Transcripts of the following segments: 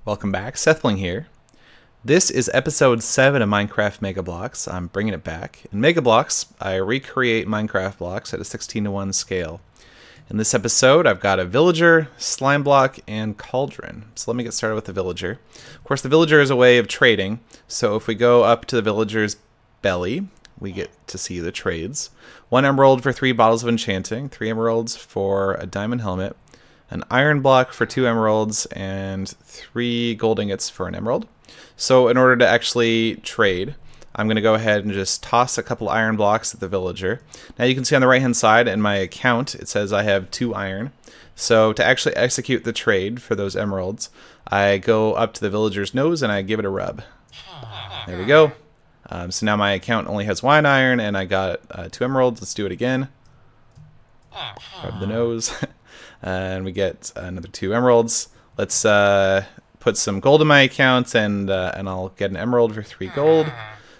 Welcome back, SethBling here. This is episode 7 of Minecraft Mega Blocks. I'm bringing it back. In Mega Blocks, I recreate Minecraft blocks at a 16:1 scale. In this episode, I've got a villager, slime block, and cauldron. So let me get started with the villager. Of course, the villager is a way of trading. So if we go up to the villager's belly, we get to see the trades. 1 emerald for 3 bottles of enchanting, 3 emeralds for a diamond helmet, an iron block for 2 emeralds, and 3 gold ingots for an emerald. So in order to actually trade, I'm going to go ahead and just toss a couple iron blocks at the villager. Now you can see on the right hand side in my account it says I have 2 iron. So to actually execute the trade for those emeralds, I go up to the villager's nose and I give it a rub. There we go. So now my account only has 1 iron and I got 2 emeralds. Let's do it again. Rub the nose. And we get another 2 emeralds. Let's put some gold in my account, and I'll get an emerald for 3 gold.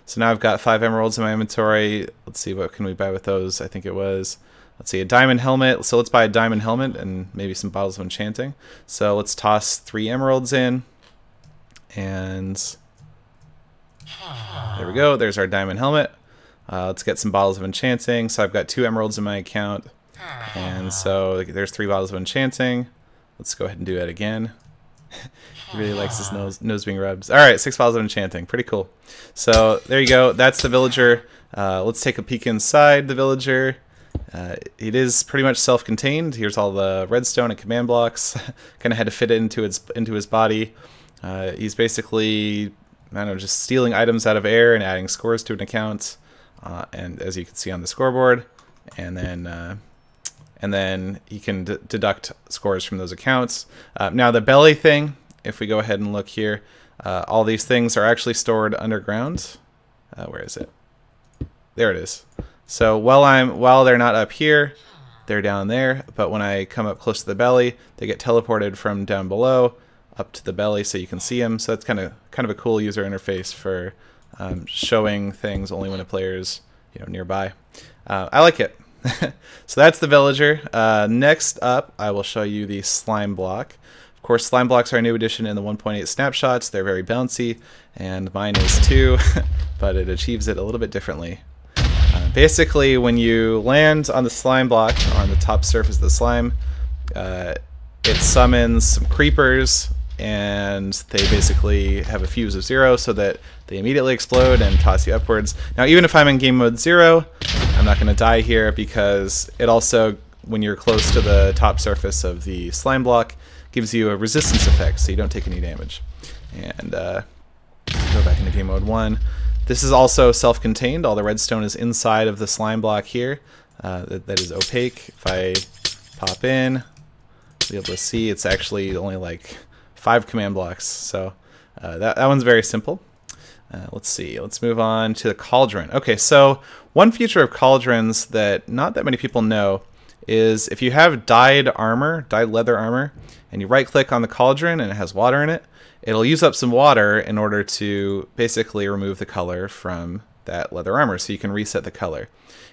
So now I've got 5 emeralds in my inventory. Let's see, what can we buy with those? I think it was, let's see, a diamond helmet. So let's buy a diamond helmet and maybe some bottles of enchanting. So let's toss 3 emeralds in, and there we go. There's our diamond helmet. Let's get some bottles of enchanting. So I've got 2 emeralds in my account. And so there's 3 bottles of enchanting. Let's go ahead and do that again. He really likes his nose being rubbed. Alright, 6 bottles of enchanting. Pretty cool. So there you go. That's the villager. Let's take a peek inside the villager. It is pretty much self-contained. Here's all the redstone and command blocks. Kind of had to fit it into his body. He's basically, I don't know, just stealing items out of air and adding scores to an account. And as you can see on the scoreboard. And then you can deduct scores from those accounts. Now the belly thing, if we go ahead and look here, all these things are actually stored underground. Where is it? There it is. So while they're not up here, they're down there. But when I come up close to the belly, they get teleported from down below up to the belly, so you can see them. So that's kind of a cool user interface for showing things only when a player's nearby. I like it. So that's the villager. Next up, I will show you the slime block. Of course, slime blocks are a new addition in the 1.8 snapshots. They're very bouncy, and mine is too, but it achieves it a little bit differently. Basically, when you land on the slime block, on the top surface of the slime, it summons some creepers, and they basically have a fuse of 0 so that they immediately explode and toss you upwards. Now, even if I'm in game mode 0, I'm not going to die here because it also, when you're close to the top surface of the slime block, gives you a resistance effect, so you don't take any damage. And go back into game mode 1. This is also self-contained. All the redstone is inside of the slime block here. That is opaque. If I pop in, you'll be able to see it's actually only like 5 command blocks. So that one's very simple. Let's see. Let's move on to the cauldron. Okay, so one feature of cauldrons that not that many people know is if you have dyed leather armor, and you right-click on the cauldron and it has water in it, it'll use up some water in order to basically remove the color from that leather armor, so you can reset the color.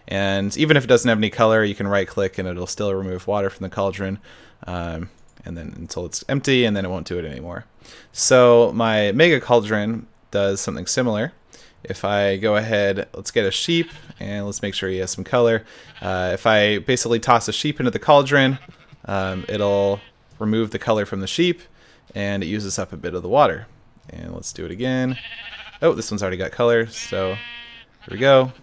And even if it doesn't have any color, you can right-click and it'll still remove water from the cauldron, and then until it's empty, and then it won't do it anymore. So my mega cauldron does something similar. If I go ahead, let's get a sheep, and let's make sure he has some color. If I basically toss a sheep into the cauldron, it'll remove the color from the sheep, and it uses up a bit of the water. And let's do it again. Oh, this one's already got color, so here we go.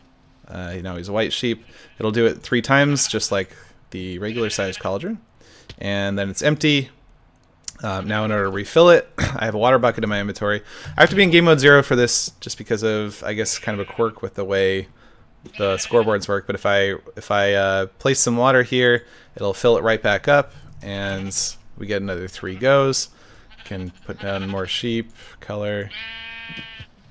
Now he's a white sheep. It'll do it 3 times, just like the regular sized cauldron. And then it's empty. Now in order to refill it, I have a water bucket in my inventory. I have to be in game mode 0 for this just because of, I guess, kind of a quirk with the way the scoreboards work. But if I place some water here, it'll fill it right back up, and we get another 3 goes. Can put down more sheep, color,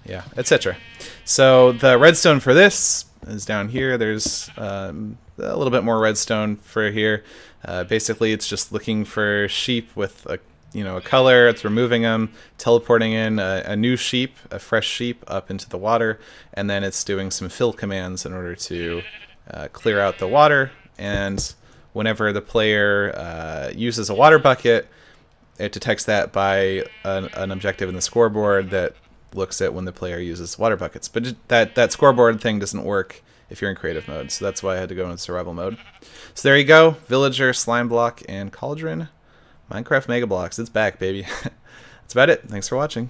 yeah, etc. So the redstone for this is down here. There's a little bit more redstone for here. Basically, it's just looking for sheep with a color. It's removing them, teleporting in a new sheep, a fresh sheep, up into the water, and then it's doing some fill commands in order to clear out the water. And whenever the player uses a water bucket, it detects that by an objective in the scoreboard that looks at when the player uses water buckets. But that scoreboard thing doesn't work if you're in creative mode, so that's why I had to go in survival mode. So there you go, Villager, Slime Block, and Cauldron. Minecraft Mega Blocks, it's back, baby. That's about it. Thanks for watching.